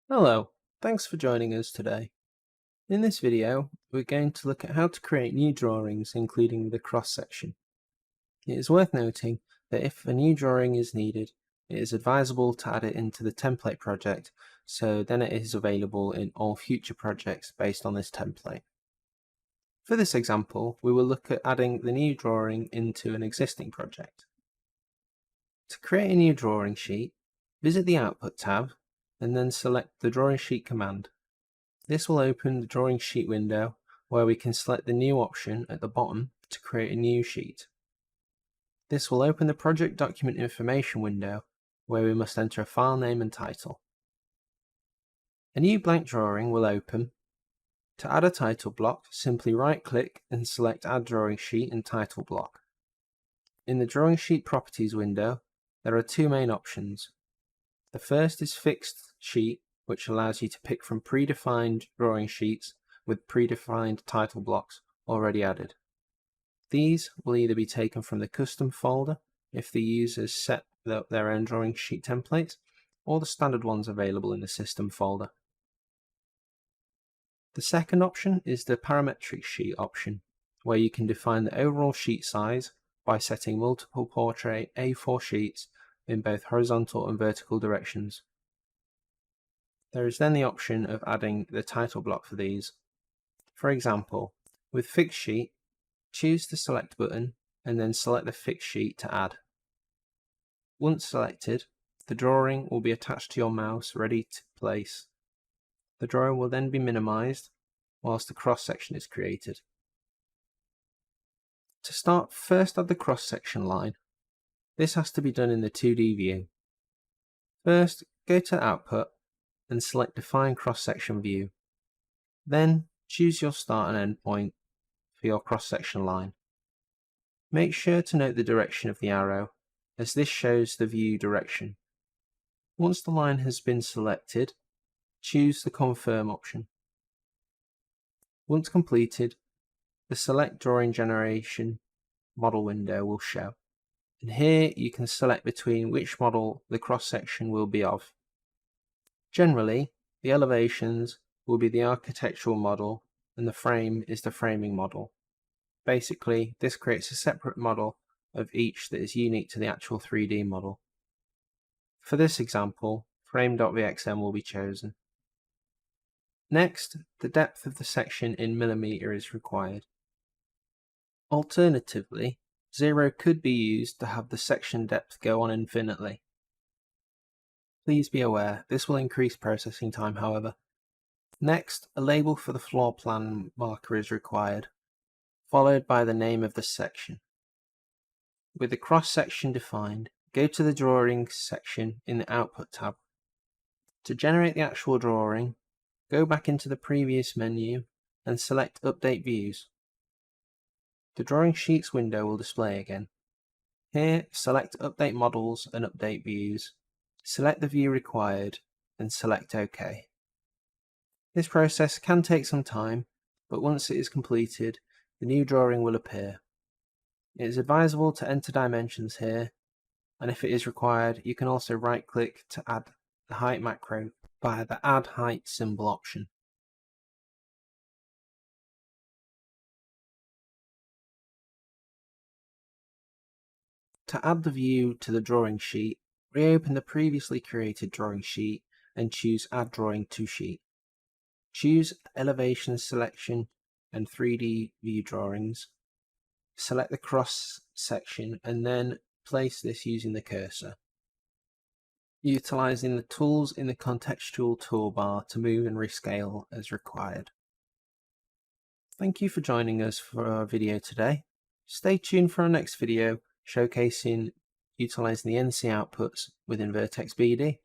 Hello, thanks for joining us today. In this video, we're going to look at how to create new drawings, including the cross-section. It is worth noting that if a new drawing is needed, it is advisable to add it into the template project, so then it is available in all future projects based on this template. For this example, we will look at adding the new drawing into an existing project. To create a new drawing sheet, visit the Output tab and then select the Drawing Sheet command. This will open the drawing sheet window where we can select the new option at the bottom to create a new sheet. This will open the project document information window where we must enter a file name and title. A new blank drawing will open. To add a title block, simply right-click and select Add Drawing Sheet and Title Block. In the Drawing Sheet Properties window, there are two main options. The first is Fixed Sheet, which allows you to pick from predefined drawing sheets with predefined title blocks already added. These will either be taken from the custom folder if the users set up their own drawing sheet templates, or the standard ones available in the system folder. The second option is the parametric sheet option, where you can define the overall sheet size by setting multiple portrait A4 sheets in both horizontal and vertical directions. There is then the option of adding the title block for these. For example, with Fixed Sheet, choose the Select button and then select the Fixed Sheet to add. Once selected, the drawing will be attached to your mouse ready to place. The drawing will then be minimized whilst the cross-section is created. To start, first add the cross-section line. This has to be done in the 2D view. First, go to Output and select Define Cross-Section View. Then, choose your start and end point for your cross-section line. Make sure to note the direction of the arrow, as this shows the view direction. Once the line has been selected, choose the Confirm option. Once completed, the Select Drawing Generation model window will show. And here you can select between which model the cross-section will be of. Generally, the elevations will be the architectural model and the frame is the framing model. Basically, this creates a separate model of each that is unique to the actual 3D model. For this example, frame.vxm will be chosen. Next, the depth of the section in millimeter is required. Alternatively, 0 could be used to have the section depth go on infinitely. Please be aware, this will increase processing time, however. Next, a label for the floor plan marker is required, followed by the name of the section. With the cross-section defined, go to the Drawing section in the Output tab. To generate the actual drawing, go back into the previous menu and select Update Views. The Drawing Sheets window will display again. Here, select Update Models and Update Views, select the view required, and select OK. This process can take some time, but once it is completed, the new drawing will appear. It is advisable to enter dimensions here, and if it is required, you can also right-click to add the height macro via the Add Height symbol option. To add the view to the drawing sheet, reopen the previously created drawing sheet and choose Add Drawing to Sheet. Choose Elevation Selection and 3D View Drawings. Select the cross section and then place this using the cursor, utilizing the tools in the contextual toolbar to move and rescale as required. Thank you for joining us for our video today. Stay tuned for our next video showcasing utilizing the NC outputs within Vertex BD.